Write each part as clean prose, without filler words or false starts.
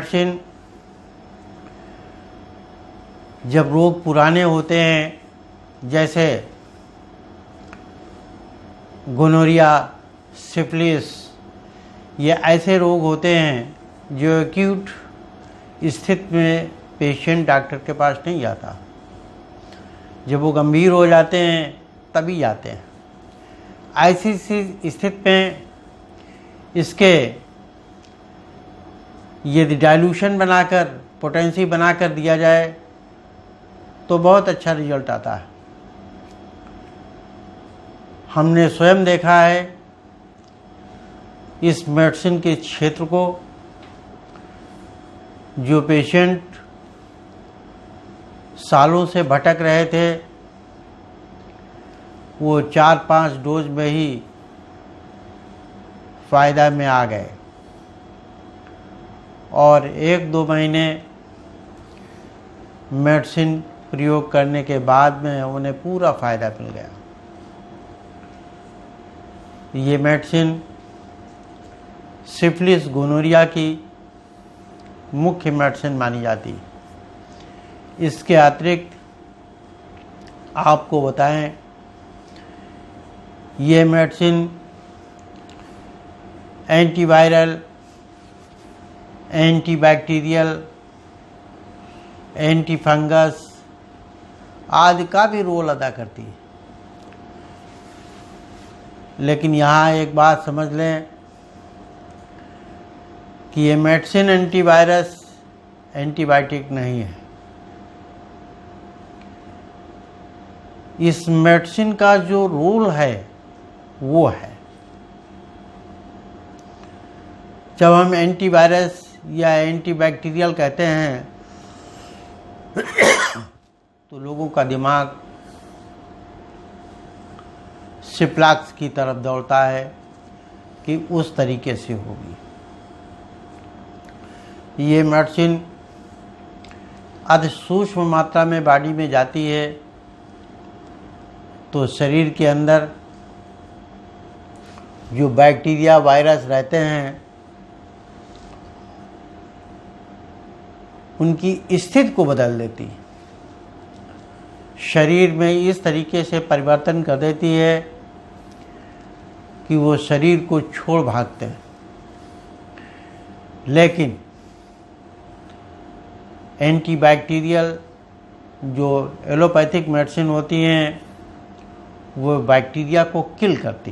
Medicine जब रोग पुराने होते हैं, जैसे गोनोरिया, सिफिलिस, ये ऐसे रोग होते हैं जो एक्यूट स्थिति में पेशेंट डॉक्टर के पास नहीं जाता। जब वो गंभीर हो जाते हैं तभी जाते हैं। ऐसी स्थिति में इसके यदि डाइल्यूशन बनाकर, पोटेंसी बनाकर दिया जाए तो बहुत अच्छा रिजल्ट आता है। हमने स्वयं देखा है इस मेडिसिन के क्षेत्र को। जो पेशेंट सालों से भटक रहे थे, वो 4-5 डोज में ही फ़ायदा में आ गए और 1-2 महीने मेडिसिन प्रयोग करने के बाद में उन्हें पूरा फ़ायदा मिल गया। ये मेडिसिन सिफिलिस, गोनोरिया की मुख्य मेडिसिन मानी जाती है। इसके अतिरिक्त आपको बताएं, ये medicine antiviral, antibacterial, anti fungus आदि का भी रोल अदा करती है। लेकिन यहाँ एक बात समझ लें कि ये मेडिसिन एंटीवायरस, एंटीबायोटिक नहीं है। इस मेडिसिन का जो रोल है वो है, जब हम एंटीवायरस या एंटीबैक्टीरियल कहते हैं तो लोगों का दिमाग सिप्लाक्स की तरफ दौड़ता है कि उस तरीके से होगी। ये मेडिसिन अति सूक्ष्म मात्रा में बॉडी में जाती है तो शरीर के अंदर जो बैक्टीरिया, वायरस रहते हैं उनकी स्थिति को बदल देती है। शरीर में इस तरीके से परिवर्तन कर देती है कि वो शरीर को छोड़ भागते हैं। लेकिन एंटीबैक्टीरियल जो एलोपैथिक मेडिसिन होती हैं वो बैक्टीरिया को किल करती।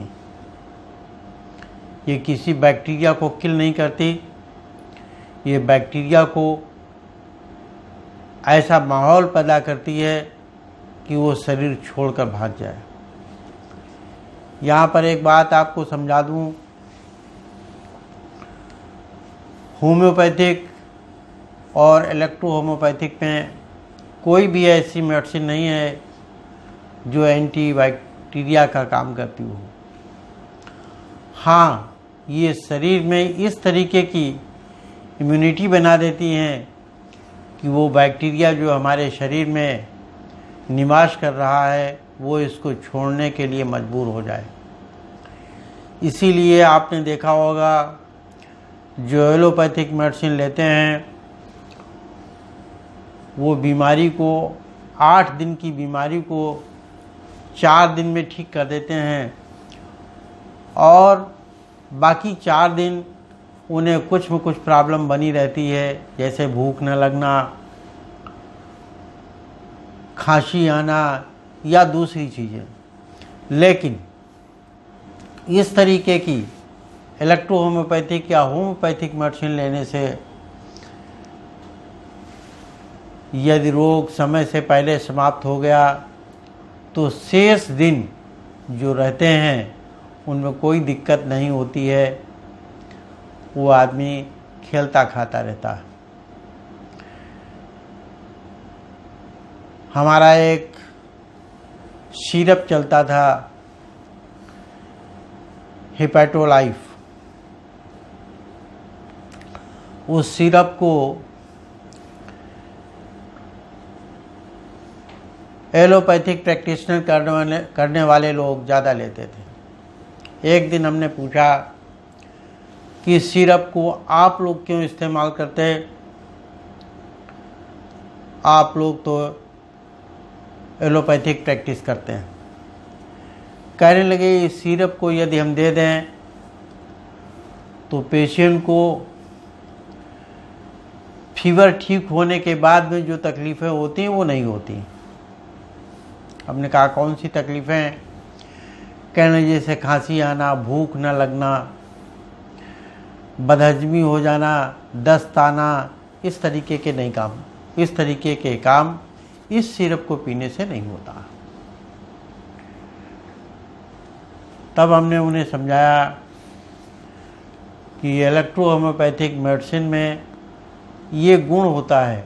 ये किसी बैक्टीरिया को किल नहीं करती, ये बैक्टीरिया को ऐसा माहौल पैदा करती है कि वो शरीर छोड़कर भाग जाए। यहाँ पर एक बात आपको समझा दूँ, होम्योपैथिक और इलेक्ट्रो होम्योपैथिक में कोई भी ऐसी मेडिसिन नहीं है जो एंटीबैक्टीरिया का काम करती हो। हाँ, ये शरीर में इस तरीके की इम्यूनिटी बना देती हैं कि वो बैक्टीरिया जो हमारे शरीर में निवास कर रहा है वो इसको छोड़ने के लिए मजबूर हो जाए। इसीलिए आपने देखा होगा जो एलोपैथिक मेडिसिन लेते हैं वो बीमारी को, 8 दिन की बीमारी को 4 दिन में ठीक कर देते हैं और बाकी 4 दिन उन्हें कुछ न कुछ प्रॉब्लम बनी रहती है, जैसे भूख न लगना, खांसी आना या दूसरी चीज़ें। लेकिन इस तरीके की इलेक्ट्रो होम्योपैथिक या होम्योपैथिक मेडिसिन लेने से यदि रोग समय से पहले समाप्त हो गया तो शेष दिन जो रहते हैं उनमें कोई दिक्कत नहीं होती है, वो आदमी खेलता खाता रहता है। हमारा एक सिरप चलता था हेपेटोलाइफ, उस सिरप को एलोपैथिक प्रैक्टिशनर करने वाले लोग ज़्यादा लेते थे। एक दिन हमने पूछा कि सिरप को आप लोग क्यों इस्तेमाल करते हैं, आप लोग तो एलोपैथिक प्रैक्टिस करते हैं। कहने लगे इस सिरप को यदि हम दे दें तो पेशेंट को फीवर ठीक होने के बाद में जो तकलीफ़ें होती हैं वो नहीं होती। हमने कहा कौन सी तकलीफ़ें? कहने जैसे खांसी आना, भूख न लगना, बदहजमी हो जाना, दस्त आना, इस तरीके के नहीं काम, इस तरीके के काम इस सिरप को पीने से नहीं होता। तब हमने उन्हें समझाया कि इलेक्ट्रो होम्योपैथिक मेडिसिन में ये गुण होता है।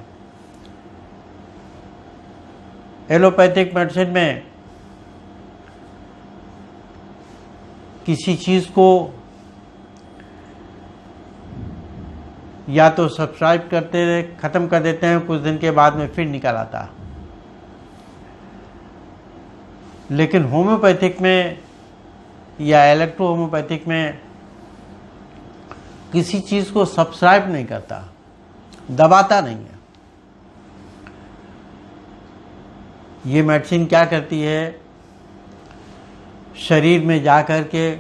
एलोपैथिक मेडिसिन में किसी चीज़ को या तो सब्सक्राइब करते ख़त्म कर देते हैं, कुछ दिन के बाद में फिर निकल आता। लेकिन होम्योपैथिक में या इलेक्ट्रो होम्योपैथिक में किसी चीज़ को सब्सक्राइब नहीं करता, दबाता नहीं है। ये मेडिसिन क्या करती है? शरीर में जा कर के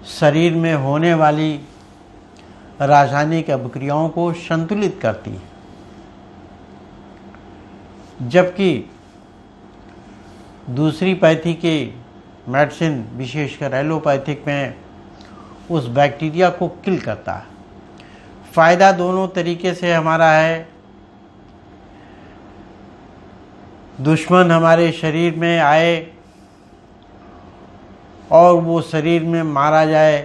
शरीर में होने वाली रासायनिक अभिक्रियाओं को संतुलित करती है, जबकि दूसरी पैथी की मेडिसिन विशेषकर एलोपैथिक में उस बैक्टीरिया को किल करता है। फ़ायदा दोनों तरीके से हमारा है। दुश्मन हमारे शरीर में आए और वो शरीर में मारा जाए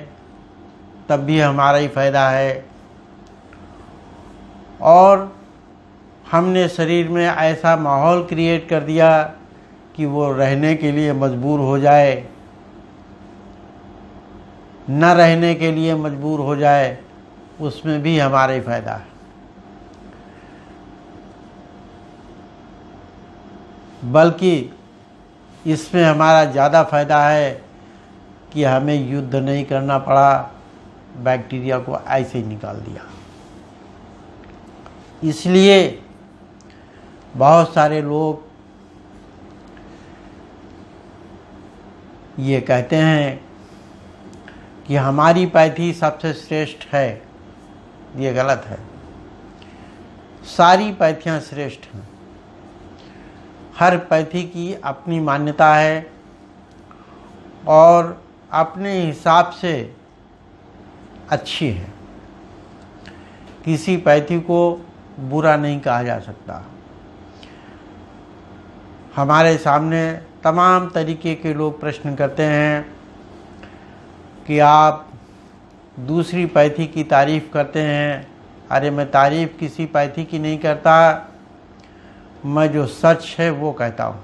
तब भी हमारा ही फ़ायदा है, और हमने शरीर में ऐसा माहौल क्रिएट कर दिया कि वो रहने के लिए मजबूर हो जाए, न रहने के लिए मजबूर हो जाए, उसमें भी हमारा ही फ़ायदा है। बल्कि इसमें हमारा ज़्यादा फ़ायदा है कि हमें युद्ध नहीं करना पड़ा, बैक्टीरिया को ऐसे ही निकाल दिया। इसलिए बहुत सारे लोग ये कहते हैं कि हमारी पैथी सबसे श्रेष्ठ है। ये गलत है। सारी पैथियाँ श्रेष्ठ हैं। हर पैथी की अपनी मान्यता है और अपने हिसाब से अच्छी है। किसी पैथी को बुरा नहीं कहा जा सकता। हमारे सामने तमाम तरीके के लोग प्रश्न करते हैं कि आप दूसरी पैथी की तारीफ़ करते हैं। अरे मैं तारीफ़ किसी पैथी की नहीं करता, मैं जो सच है वो कहता हूँ।